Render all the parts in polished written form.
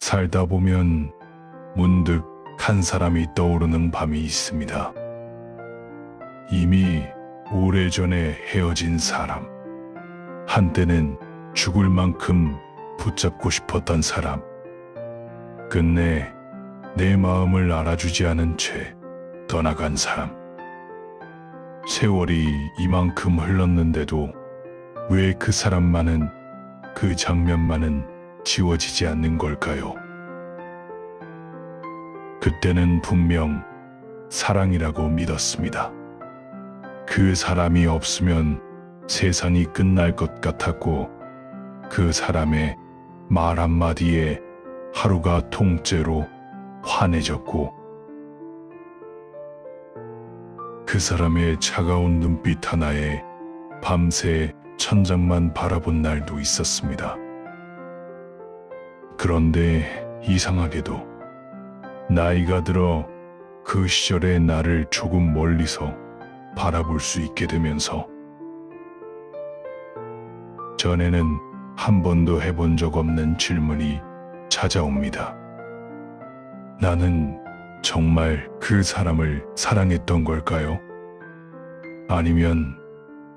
살다 보면 문득 한 사람이 떠오르는 밤이 있습니다. 이미 오래전에 헤어진 사람. 한때는 죽을 만큼 붙잡고 싶었던 사람. 끝내 내 마음을 알아주지 않은 채 떠나간 사람. 세월이 이만큼 흘렀는데도 왜 그 사람만은, 그 장면만은 지워지지 않는 걸까요? 그때는 분명 사랑이라고 믿었습니다. 그 사람이 없으면 세상이 끝날 것 같았고, 그 사람의 말 한마디에 하루가 통째로 환해졌고, 그 사람의 차가운 눈빛 하나에 밤새 천장만 바라본 날도 있었습니다. 그런데 이상하게도 나이가 들어 그 시절의 나를 조금 멀리서 바라볼 수 있게 되면서, 전에는 한 번도 해본 적 없는 질문이 찾아옵니다. 나는 정말 그 사람을 사랑했던 걸까요? 아니면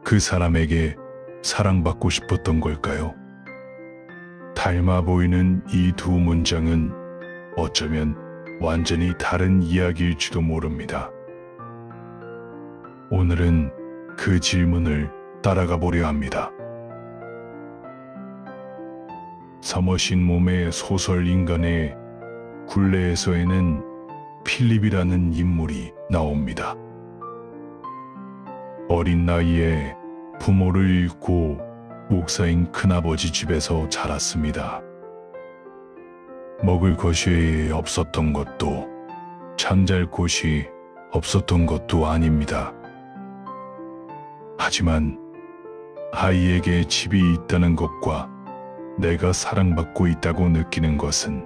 그 사람에게 사랑받고 싶었던 걸까요? 닮아 보이는 이 두 문장은 어쩌면 완전히 다른 이야기일지도 모릅니다. 오늘은 그 질문을 따라가 보려 합니다. 사머신 몸의 소설 인간의 굴레에서에는 필립이라는 인물이 나옵니다. 어린 나이에 부모를 잃고 목사인 큰아버지 집에서 자랐습니다. 먹을 것이 없었던 것도, 잠잘 곳이 없었던 것도 아닙니다. 하지만 아이에게 집이 있다는 것과 내가 사랑받고 있다고 느끼는 것은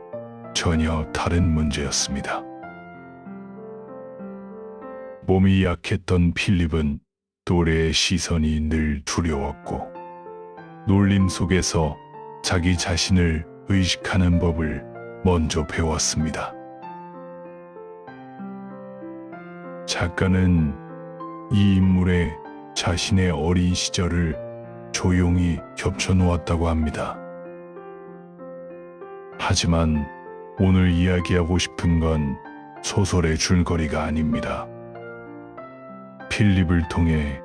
전혀 다른 문제였습니다. 몸이 약했던 필립은 또래의 시선이 늘 두려웠고, 놀림 속에서 자기 자신을 의식하는 법을 먼저 배웠습니다. 작가는 이 인물의 자신의 어린 시절을 조용히 겹쳐놓았다고 합니다. 하지만 오늘 이야기하고 싶은 건 소설의 줄거리가 아닙니다. 필립을 통해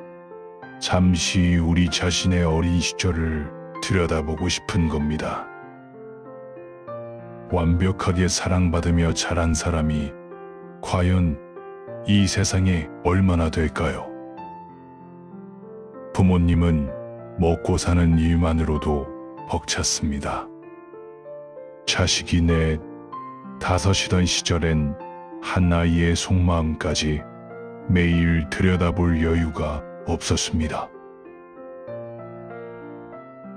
잠시 우리 자신의 어린 시절을 들여다보고 싶은 겁니다. 완벽하게 사랑받으며 자란 사람이 과연 이 세상에 얼마나 될까요? 부모님은 먹고 사는 일만으로도 벅찼습니다. 자식이 넷, 다섯이던 시절엔 한 아이의 속마음까지 매일 들여다볼 여유가 없었습니다.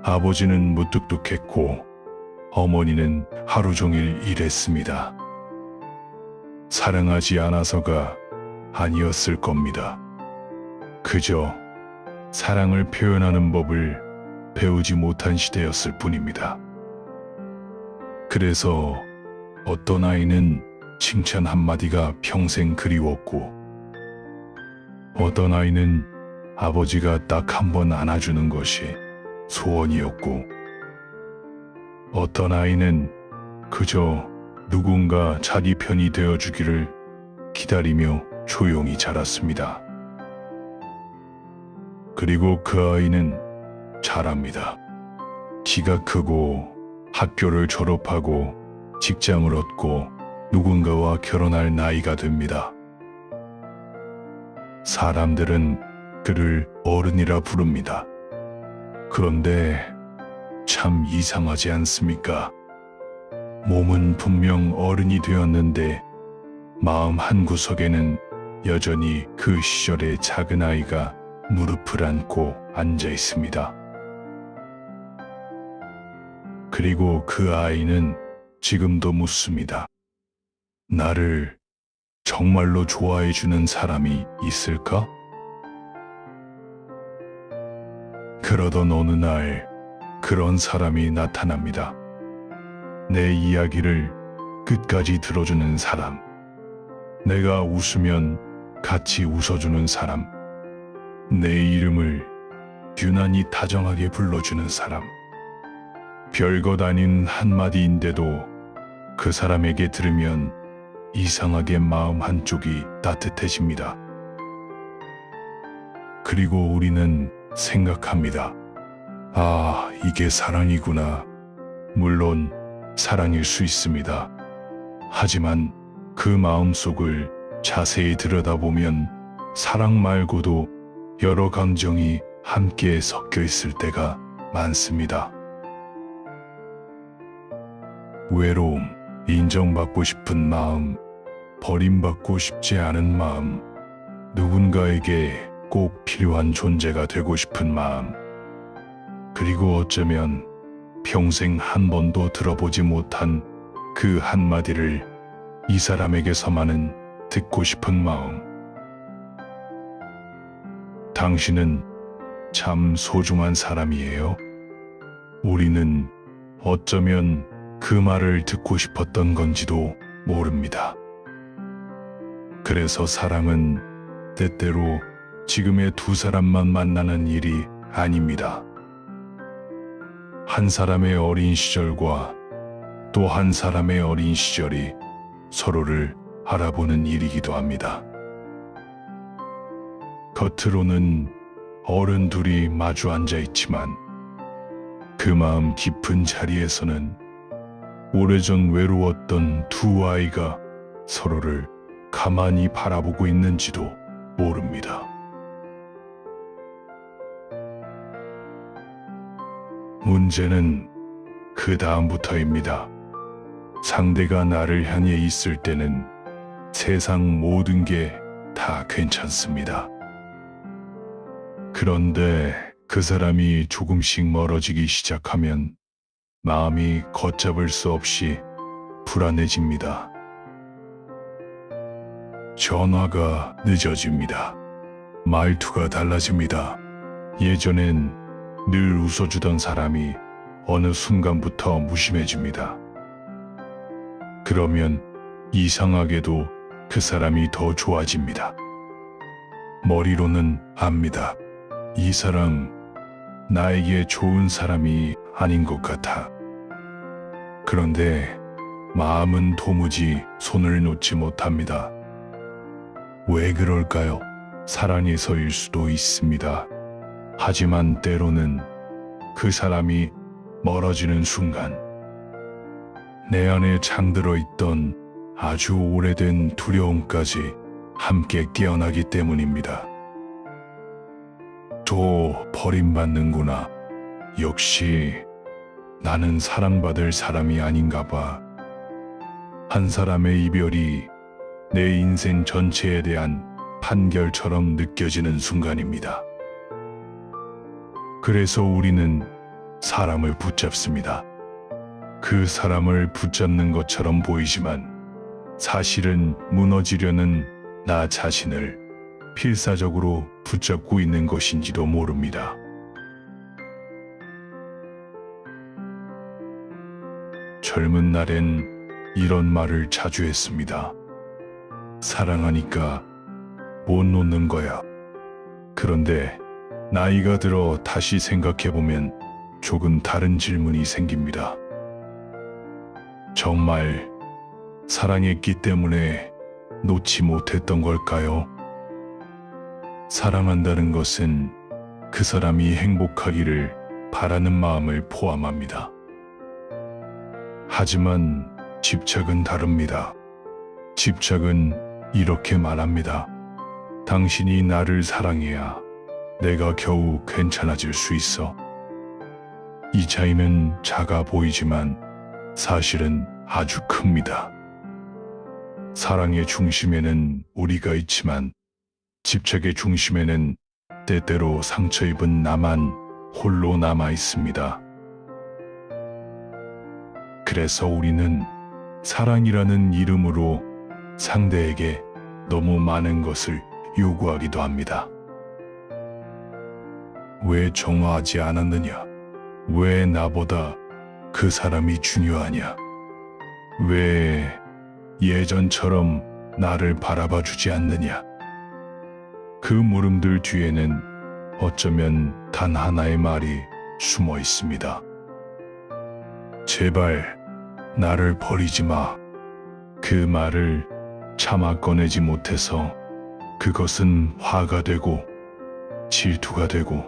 아버지는 무뚝뚝했고 어머니는 하루 종일 일했습니다. 사랑하지 않아서가 아니었을 겁니다. 그저 사랑을 표현하는 법을 배우지 못한 시대였을 뿐입니다. 그래서 어떤 아이는 칭찬 한마디가 평생 그리웠고, 어떤 아이는 아버지가 딱 한 번 안아주는 것이 소원이었고, 어떤 아이는 그저 누군가 자기 편이 되어주기를 기다리며 조용히 자랐습니다. 그리고 그 아이는 자랍니다. 키가 크고 학교를 졸업하고 직장을 얻고 누군가와 결혼할 나이가 됩니다. 사람들은 그를 어른이라 부릅니다. 그런데 참 이상하지 않습니까? 몸은 분명 어른이 되었는데 마음 한구석에는 여전히 그 시절의 작은 아이가 무릎을 안고 앉아 있습니다. 그리고 그 아이는 지금도 묻습니다. 나를 정말로 좋아해주는 사람이 있을까? 그러던 어느 날 그런 사람이 나타납니다. 내 이야기를 끝까지 들어주는 사람, 내가 웃으면 같이 웃어주는 사람, 내 이름을 유난히 다정하게 불러주는 사람. 별것 아닌 한마디인데도 그 사람에게 들으면 이상하게 마음 한쪽이 따뜻해집니다. 그리고 우리는 생각합니다. 아, 이게 사랑이구나. 물론 사랑일 수 있습니다. 하지만 그 마음속을 자세히 들여다보면 사랑 말고도 여러 감정이 함께 섞여 있을 때가 많습니다. 외로움, 인정받고 싶은 마음, 버림받고 싶지 않은 마음, 누군가에게 꼭 필요한 존재가 되고 싶은 마음, 그리고 어쩌면 평생 한 번도 들어보지 못한 그 한마디를 이 사람에게서만은 듣고 싶은 마음. 당신은 참 소중한 사람이에요. 우리는 어쩌면 그 말을 듣고 싶었던 건지도 모릅니다. 그래서 사랑은 때때로 지금의 두 사람만 만나는 일이 아닙니다. 한 사람의 어린 시절과 또 한 사람의 어린 시절이 서로를 알아보는 일이기도 합니다. 겉으로는 어른 둘이 마주 앉아 있지만 그 마음 깊은 자리에서는 오래전 외로웠던 두 아이가 서로를 가만히 바라보고 있는지도 모릅니다. 문제는 그 다음부터입니다. 상대가 나를 향해 있을 때는 세상 모든 게 다 괜찮습니다. 그런데 그 사람이 조금씩 멀어지기 시작하면 마음이 걷잡을 수 없이 불안해집니다. 전화가 늦어집니다. 말투가 달라집니다. 예전엔 늘 웃어주던 사람이 어느 순간부터 무심해집니다. 그러면 이상하게도 그 사람이 더 좋아집니다. 머리로는 압니다. 이 사람 나에게 좋은 사람이 아닌 것 같아. 그런데 마음은 도무지 손을 놓지 못합니다. 왜 그럴까요? 사랑해서일 수도 있습니다. 하지만 때로는 그 사람이 멀어지는 순간 내 안에 잠들어 있던 아주 오래된 두려움까지 함께 깨어나기 때문입니다. 또 버림받는구나. 역시 나는 사랑받을 사람이 아닌가 봐. 한 사람의 이별이 내 인생 전체에 대한 판결처럼 느껴지는 순간입니다. 그래서 우리는 사람을 붙잡습니다. 그 사람을 붙잡는 것처럼 보이지만 사실은 무너지려는 나 자신을 필사적으로 붙잡고 있는 것인지도 모릅니다. 젊은 날엔 이런 말을 자주 했습니다. 사랑하니까 못 놓는 거야. 그런데 나이가 들어 다시 생각해보면 조금 다른 질문이 생깁니다. 정말 사랑했기 때문에 놓지 못했던 걸까요? 사랑한다는 것은 그 사람이 행복하기를 바라는 마음을 포함합니다. 하지만 집착은 다릅니다. 집착은 이렇게 말합니다. 당신이 나를 사랑해야 내가 겨우 괜찮아질 수 있어. 이 차이는 작아 보이지만 사실은 아주 큽니다. 사랑의 중심에는 우리가 있지만 집착의 중심에는 때때로 상처 입은 나만 홀로 남아 있습니다. 그래서 우리는 사랑이라는 이름으로 상대에게 너무 많은 것을 요구하기도 합니다. 왜 전화하지 않았느냐? 왜 나보다 그 사람이 중요하냐? 왜 예전처럼 나를 바라봐 주지 않느냐? 그 물음들 뒤에는 어쩌면 단 하나의 말이 숨어 있습니다. 제발 나를 버리지 마. 그 말을 차마 꺼내지 못해서 그것은 화가 되고 질투가 되고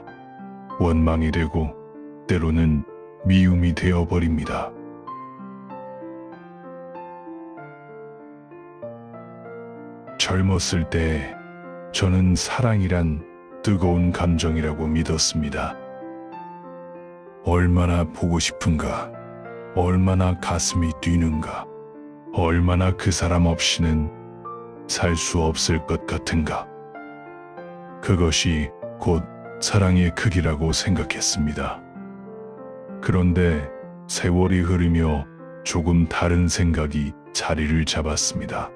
원망이 되고 때로는 미움이 되어버립니다. 젊었을 때 저는 사랑이란 뜨거운 감정이라고 믿었습니다. 얼마나 보고 싶은가, 얼마나 가슴이 뛰는가, 얼마나 그 사람 없이는 살 수 없을 것 같은가. 그것이 곧 사랑의 크기라고 생각했습니다. 그런데 세월이 흐르며 조금 다른 생각이 자리를 잡았습니다.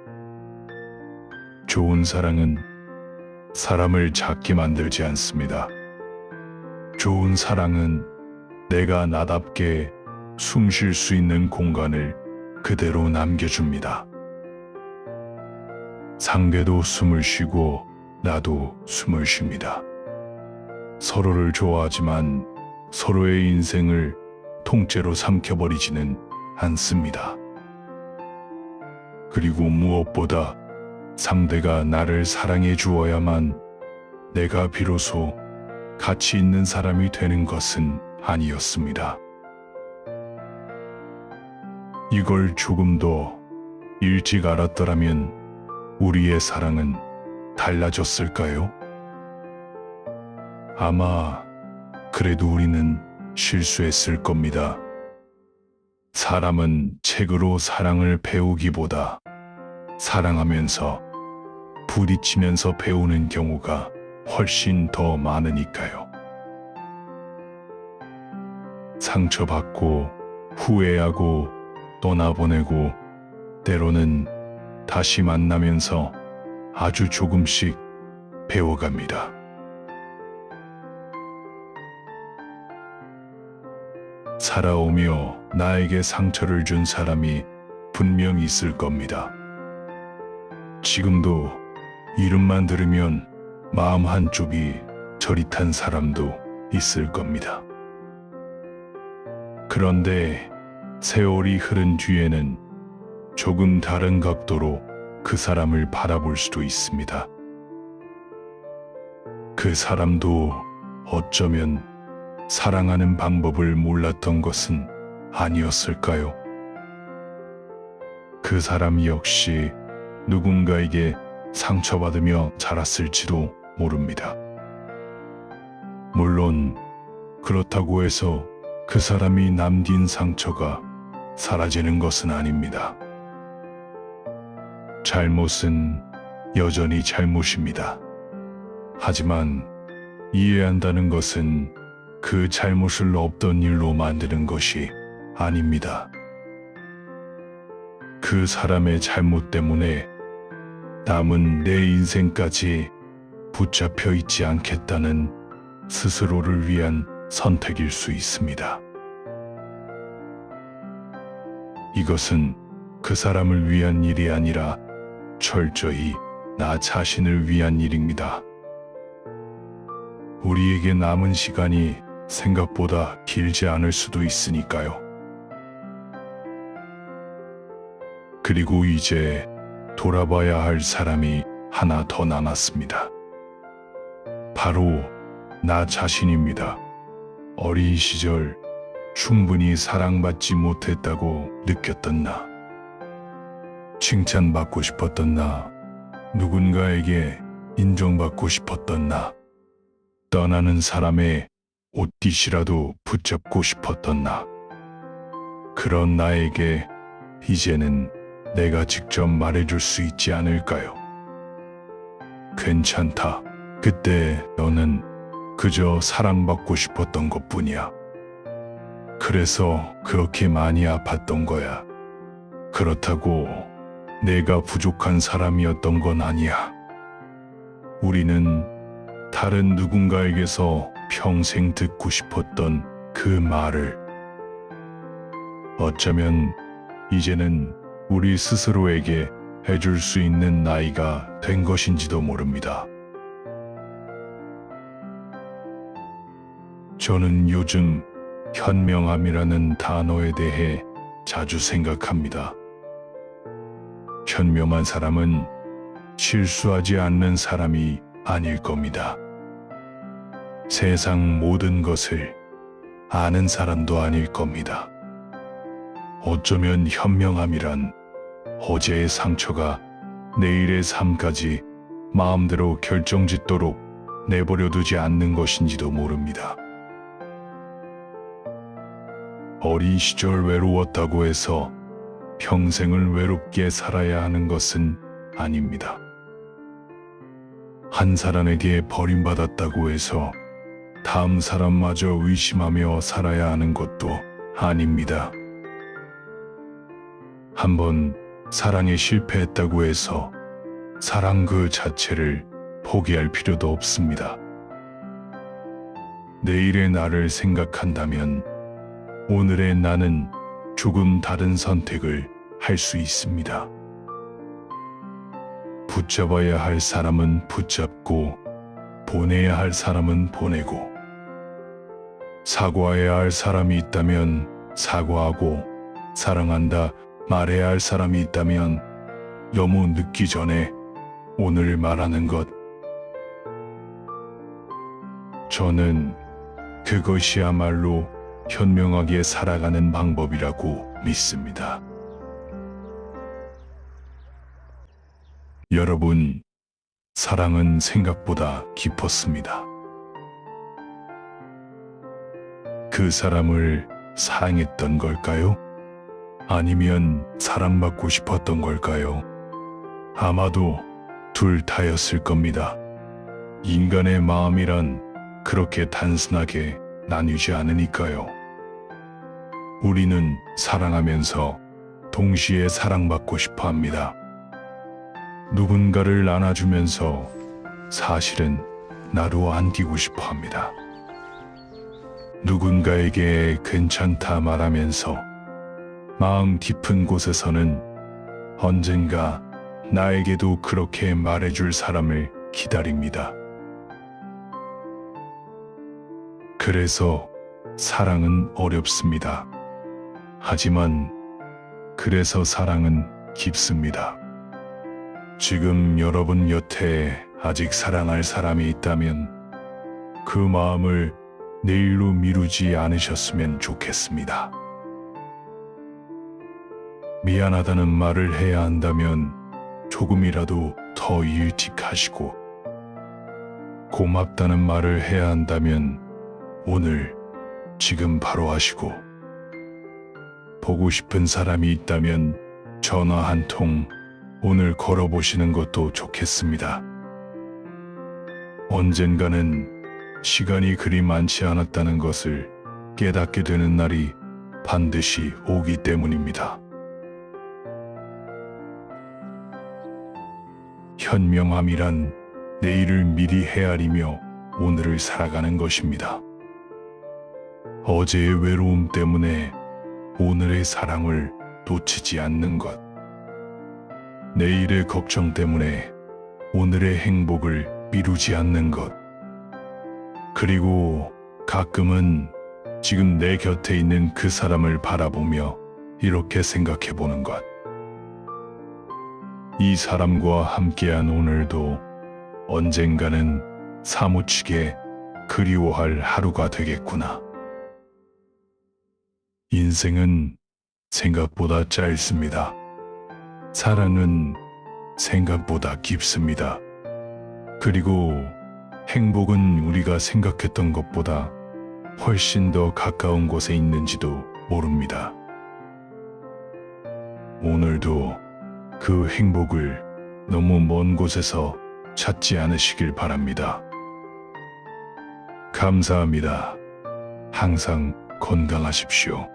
좋은 사랑은 사람을 작게 만들지 않습니다. 좋은 사랑은 내가 나답게 숨 쉴 수 있는 공간을 그대로 남겨줍니다. 상대도 숨을 쉬고 나도 숨을 쉽니다. 서로를 좋아하지만 서로의 인생을 통째로 삼켜버리지는 않습니다. 그리고 무엇보다 상대가 나를 사랑해 주어야만 내가 비로소 가치 있는 사람이 되는 것은 아니었습니다. 이걸 조금 더 일찍 알았더라면 우리의 사랑은 달라졌을까요? 아마 그래도 우리는 실수했을 겁니다. 사람은 책으로 사랑을 배우기보다 사랑하면서 부딪히면서 배우는 경우가 훨씬 더 많으니까요. 상처받고 후회하고 떠나보내고 때로는 다시 만나면서 아주 조금씩 배워갑니다. 살아오며 나에게 상처를 준 사람이 분명 있을 겁니다. 지금도 이름만 들으면 마음 한쪽이 저릿한 사람도 있을 겁니다. 그런데 세월이 흐른 뒤에는 조금 다른 각도로 그 사람을 바라볼 수도 있습니다. 그 사람도 어쩌면 사랑하는 방법을 몰랐던 것은 아니었을까요? 그 사람 역시 누군가에게 상처받으며 자랐을지도 모릅니다. 물론 그렇다고 해서 그 사람이 남긴 상처가 사라지는 것은 아닙니다. 잘못은 여전히 잘못입니다. 하지만 이해한다는 것은 그 잘못을 없던 일로 만드는 것이 아닙니다. 그 사람의 잘못 때문에 남은 내 인생까지 붙잡혀 있지 않겠다는 스스로를 위한 선택일 수 있습니다. 이것은 그 사람을 위한 일이 아니라 철저히 나 자신을 위한 일입니다. 우리에게 남은 시간이 생각보다 길지 않을 수도 있으니까요. 그리고 이제 돌아봐야 할 사람이 하나 더 남았습니다. 바로 나 자신입니다. 어린 시절 충분히 사랑받지 못했다고 느꼈던 나, 칭찬받고 싶었던 나, 누군가에게 인정받고 싶었던 나, 떠나는 사람의 옷깃이라도 붙잡고 싶었던 나, 그런 나에게 이제는 내가 직접 말해줄 수 있지 않을까요? 괜찮다. 그때 너는 그저 사랑받고 싶었던 것뿐이야. 그래서 그렇게 많이 아팠던 거야. 그렇다고 내가 부족한 사람이었던 건 아니야. 우리는 다른 누군가에게서 평생 듣고 싶었던 그 말을 어쩌면 이제는 우리 스스로에게 해줄 수 있는 나이가 된 것인지도 모릅니다. 저는 요즘 현명함이라는 단어에 대해 자주 생각합니다. 현명한 사람은 실수하지 않는 사람이 아닐 겁니다. 세상 모든 것을 아는 사람도 아닐 겁니다. 어쩌면 현명함이란 어제의 상처가 내일의 삶까지 마음대로 결정짓도록 내버려 두지 않는 것인지도 모릅니다. 어린 시절 외로웠다고 해서 평생을 외롭게 살아야 하는 것은 아닙니다. 한 사람에게 버림받았다고 해서 다음 사람마저 의심하며 살아야 하는 것도 아닙니다. 한번 사랑에 실패했다고 해서 사랑 그 자체를 포기할 필요도 없습니다. 내일의 나를 생각한다면 오늘의 나는 조금 다른 선택을 할 수 있습니다. 붙잡아야 할 사람은 붙잡고 보내야 할 사람은 보내고 사과해야 할 사람이 있다면 사과하고 사랑한다 말해야 할 사람이 있다면 너무 늦기 전에 오늘 말하는 것. 저는 그것이야말로 현명하게 살아가는 방법이라고 믿습니다. 여러분, 사랑은 생각보다 깊었습니다. 그 사람을 사랑했던 걸까요? 아니면 사랑받고 싶었던 걸까요? 아마도 둘 다였을 겁니다. 인간의 마음이란 그렇게 단순하게 나뉘지 않으니까요. 우리는 사랑하면서 동시에 사랑받고 싶어 합니다. 누군가를 안아주면서 사실은 나로 안기고 싶어 합니다. 누군가에게 괜찮다 말하면서 마음 깊은 곳에서는 언젠가 나에게도 그렇게 말해줄 사람을 기다립니다. 그래서 사랑은 어렵습니다. 하지만 그래서 사랑은 깊습니다. 지금 여러분 곁에 아직 사랑할 사람이 있다면 그 마음을 내일로 미루지 않으셨으면 좋겠습니다. 미안하다는 말을 해야 한다면 조금이라도 더 일찍 하시고 고맙다는 말을 해야 한다면 오늘 지금 바로 하시고 보고 싶은 사람이 있다면 전화 한 통 오늘 걸어보시는 것도 좋겠습니다. 언젠가는 시간이 그리 많지 않았다는 것을 깨닫게 되는 날이 반드시 오기 때문입니다. 현명함이란 내일을 미리 헤아리며 오늘을 살아가는 것입니다. 어제의 외로움 때문에 오늘의 사랑을 놓치지 않는 것. 내일의 걱정 때문에 오늘의 행복을 미루지 않는 것. 그리고 가끔은 지금 내 곁에 있는 그 사람을 바라보며 이렇게 생각해 보는 것. 이 사람과 함께한 오늘도 언젠가는 사무치게 그리워할 하루가 되겠구나. 인생은 생각보다 짧습니다. 사랑은 생각보다 깊습니다. 그리고 행복은 우리가 생각했던 것보다 훨씬 더 가까운 곳에 있는지도 모릅니다. 오늘도 그 행복을 너무 먼 곳에서 찾지 않으시길 바랍니다. 감사합니다. 항상 건강하십시오.